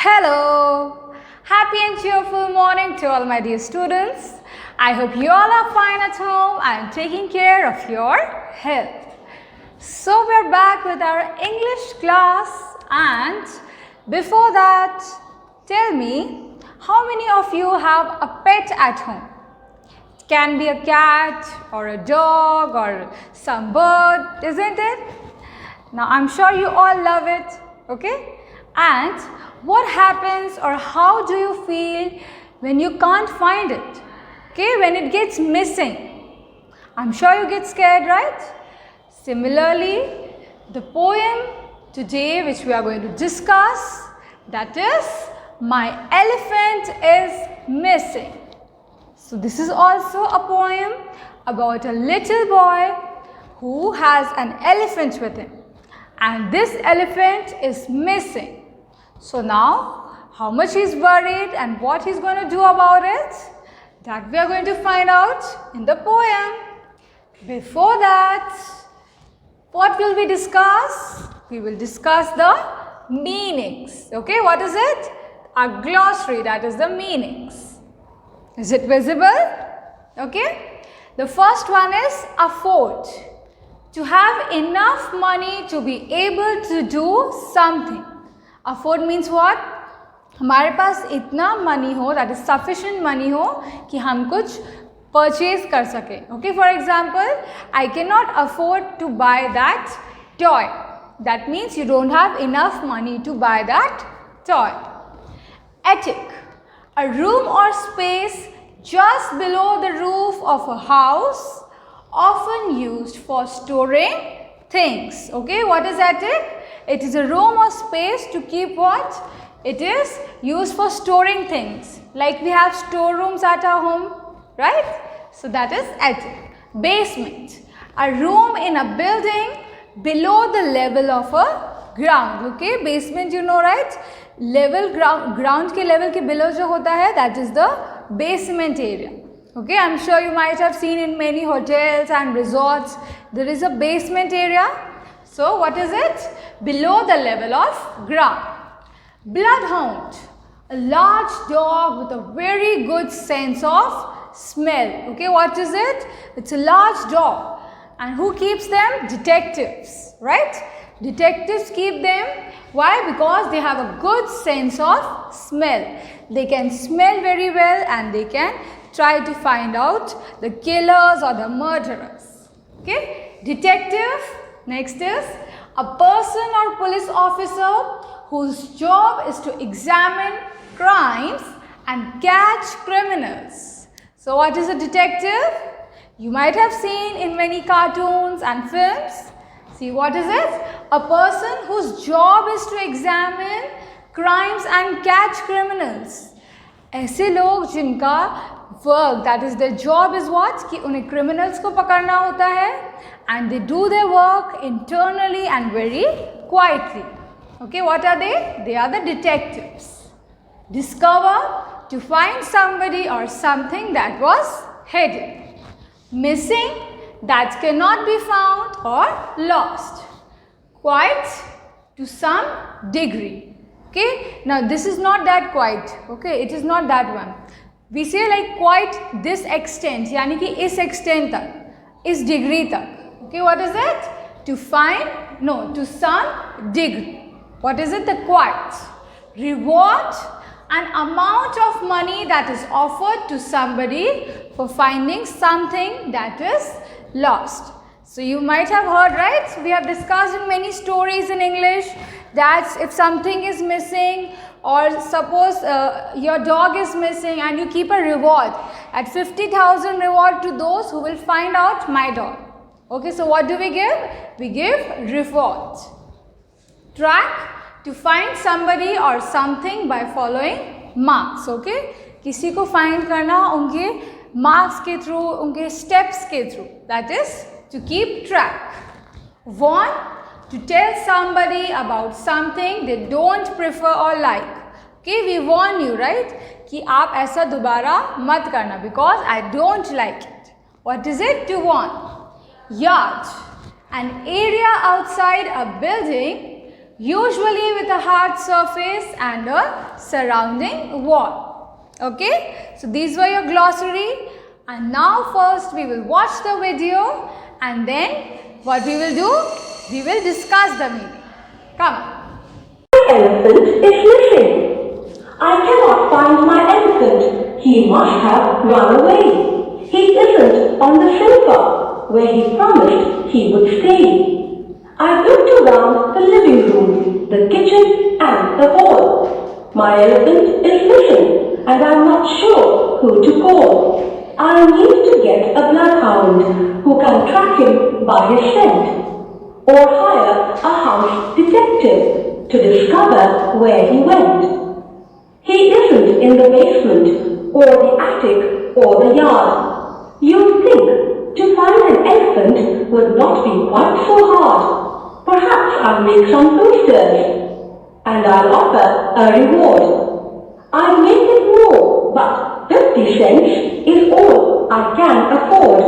Hello! Happy and cheerful morning to all my dear students. I hope you all are fine at home and taking care of your health. So we are back with our English class, and before that, tell me, how many of you have a pet at home? It can be a cat or a dog or some bird, isn't it? Now I'm sure you all love it, okay? And what happens or how do you feel when you can't find it? Okay, when it gets missing. I'm sure you get scared, right? Similarly, the poem today which we are going to discuss, that is, My Elephant is Missing. So this is also a poem about a little boy who has an elephant with him. And this elephant is missing. So now, how much he's worried and what he's going to do about it, that we are going to find out in the poem. Before that, what will we discuss? We will discuss the meanings. Okay, what is it? A glossary, that is the meanings. Is it visible? Okay. The first one is afford. To have enough money to be able to do something. Afford means what? हमारे पास इतना money हो, that is sufficient money हो कि हम कुछ purchase कर सके. Okay, for example, I cannot afford to buy that toy. That means you don't have enough money to buy that toy. Attic, a room or space just below the roof of a house, often used for storing things. Okay, what is attic? It is a room or space to keep what? It is used for storing things. Like we have storerooms at our home, right? So that is attic. Basement, a room in a building below the level of a ground. Okay, basement you know, right? Level ground ke level ke below jo hota hai, that is the basement area. Okay, I'm sure you might have seen in many hotels and resorts, there is a basement area. So what is it? Below the level of ground. Bloodhound, a large dog with a very good sense of smell. Okay, what is it? It's a large dog. And who keeps them? Detectives, right? Detectives keep them. Why? Because they have a good sense of smell. They can smell very well and they can try to find out the killers or the murderers. Okay? Detective. Next is a person or police officer whose job is to examine crimes and catch criminals. So what is a detective? You might have seen in many cartoons and films. See, what is it? A person whose job is to examine crimes and catch criminals. ऐसे लोग जिनका work, that is their job is what? कि उन्हें criminals को पकड़ना होता है, and they do their work internally and very quietly. Okay, what are they? They are the detectives. Discover, to find somebody or something that was hidden. Missing, that cannot be found or lost. Quite, to some degree. Okay, now this is not that quite. Okay, it is not that one. We say like quite this extent, यानी कि इस extent तक, इस degree तक. Okay, what is it? To find, no, to some degree. What is it? The quite. Reward, an amount of money that is offered to somebody for finding something that is lost. So you might have heard, right? We have discussed in many stories in English that if something is missing, or suppose your dog is missing and you keep a reward at 50,000 reward to those who will find out my dog. Okay, so what do we give? We give reward. Track, to find somebody or something by following marks. Okay, किसी को find करना उनके marks के through, उनके steps के through. That is to keep track. Warn, to tell somebody about something they don't prefer or like. Okay, we warn you, right? कि आप ऐसा दोबारा मत करना because I don't like it. What is it? To warn. Yard, an area outside a building usually with a hard surface and a surrounding wall. Okay, so these were your glossary, and now first we will watch the video, and then what we will do, we will discuss the meaning. Come. My elephant is missing. I cannot find my elephant. He must have run away. He isn't on the sofa where he promised he would stay. I looked around the living room, the kitchen and the hall. My elephant is missing and I'm not sure who to call. I need to get a bloodhound who can track him by his scent, or hire a house detective to discover where he went. He isn't in the basement or the attic or the yard. You'd think to find an elephant would not be quite so hard. Perhaps I'll make some posters and I'll offer a reward. I'll make it more, but 50 cents is all I can afford.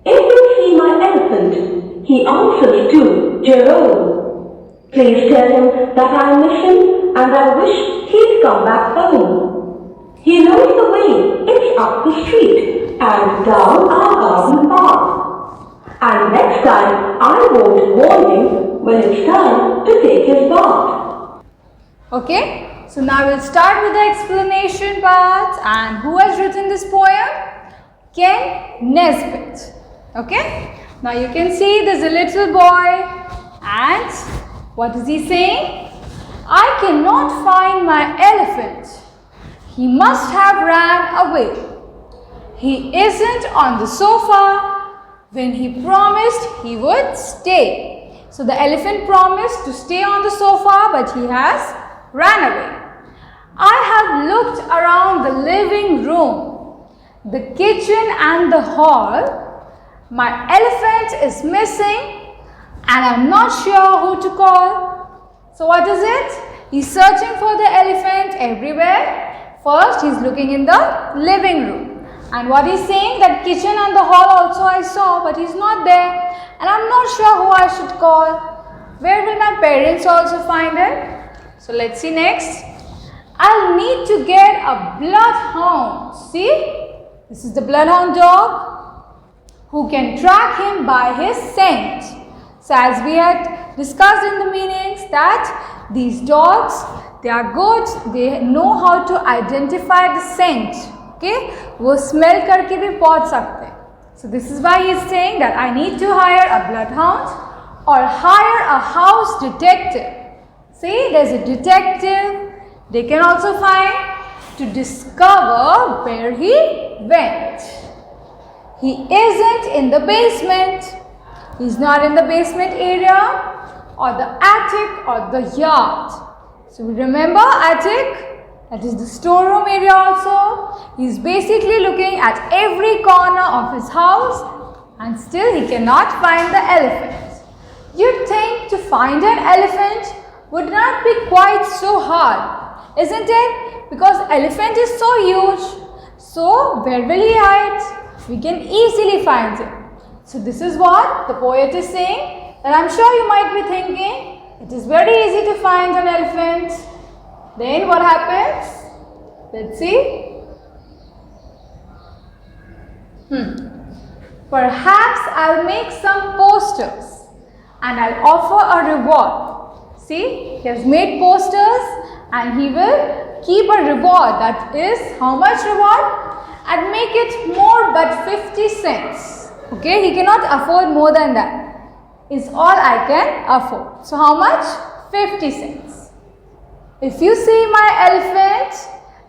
If you see my elephant, he answers to Jerome. Please tell him that I miss him and I wish he'd come back home. He knows the way. It's up the street and down our garden path. And next time I won't warn him when it's time to take his bath. Okay, so now we'll start with the explanation part. And who has written this poem? Ken Nesbitt. Okay, now you can see there's a little boy, and what is he saying? I cannot find my elephant. He must have ran away. He isn't on the sofa when he promised he would stay. So the elephant promised to stay on the sofa, but he has ran away. I have looked around the living room, the kitchen and the hall. My elephant is missing and I'm not sure who to call. So what is it? He's searching for the elephant everywhere. First he's looking in the living room. And what he's saying, that kitchen and the hall also I saw, but he's not there. And I'm not sure who I should call. Where will my parents also find him? So let's see next. I'll need to get a bloodhound. See? This is the bloodhound dog who can track him by his scent. So as we had discussed in the meanings that these dogs, they are good, they know how to identify the scent. Okay, वो smell करके भी पहुंच सकते हैं. So this is why he is saying that I need to hire a bloodhound or hire a house detective. See, there's a detective. They can also find to discover where he went. He isn't in the basement. He's not in the basement area or the attic or the yard. So we remember attic, that is the storeroom area also. He's basically looking at every corner of his house and still he cannot find the elephant. You'd think to find an elephant would not be quite so hard, isn't it? Because elephant is so huge. So where will he hide? We can easily find him. So this is what the poet is saying, that I'm sure you might be thinking, it is very easy to find an elephant. Then what happens? Let's see. Perhaps I'll make some posters and I'll offer a reward. See, he has made posters and he will keep a reward. That is how much reward? And make it more but 50 cents. Okay, he cannot afford more than that. Is all I can afford. So how much? 50 cents. If you see my elephant,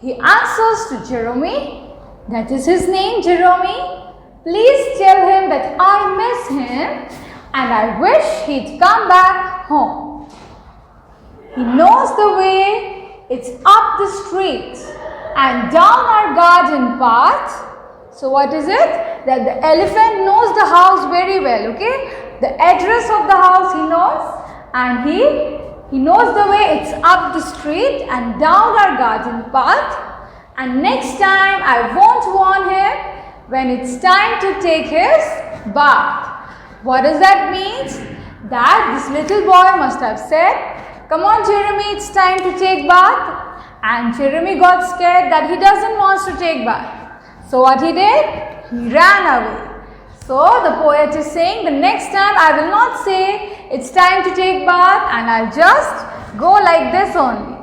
he answers to Jeremy. That is his name, Jeremy. Please tell him that I miss him and I wish he'd come back home. He knows the way. It's up the street and down our garden path. So what is it? That the elephant knows the house very well, okay? The address of the house he knows, and he knows the way. It's up the street and down our garden path. And next time I won't warn him when it's time to take his bath. What does that mean? that this little boy must have said, "Come on Jeremy, it's time to take bath." And Jeremy got scared that he doesn't want to take bath. So what he did? He ran away. So the poet is saying, the next time I will not say it's time to take bath, and I'll just go like this only.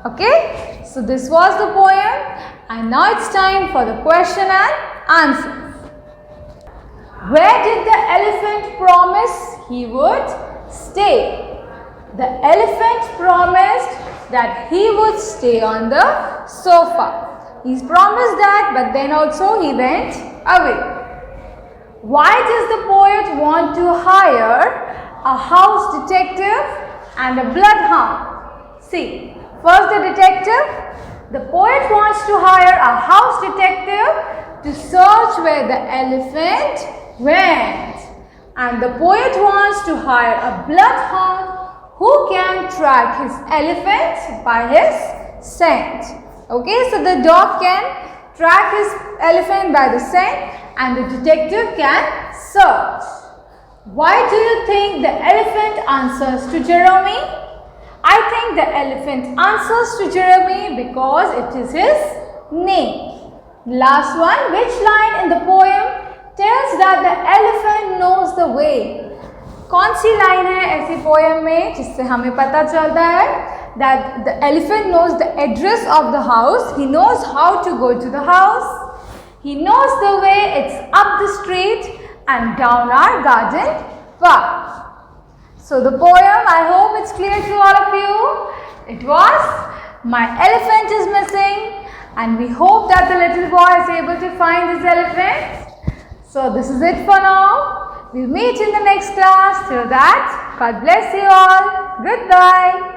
Okay? So this was the poem, and now it's time for the question and answer. Where did the elephant promise he would stay? The elephant promised that he would stay on the sofa. He's promised that, but then also he went away. Why does the poet want to hire a house detective and a bloodhound? See, first the poet wants to hire a house detective to search where the elephant went. And the poet wants to hire a bloodhound who can track his elephant by his scent. Okay, so the dog can track his elephant by the scent and the detective can search. Why do you think the elephant answers to Jeremy? I think the elephant answers to Jeremy because it is his name. Last one, which line in the poem tells that the elephant knows the way? कौन सी line है ऐसी poem में जिससे हमें पता चलता है that the elephant knows the address of the house, he knows how to go to the house, he knows the way, it's up the street and down our garden path. So the poem, I hope it's clear to all of you. It was My Elephant is Missing, and we hope that the little boy is able to find his elephant. So this is it for now. We'll meet in the next class. Till that, God bless you all. Goodbye.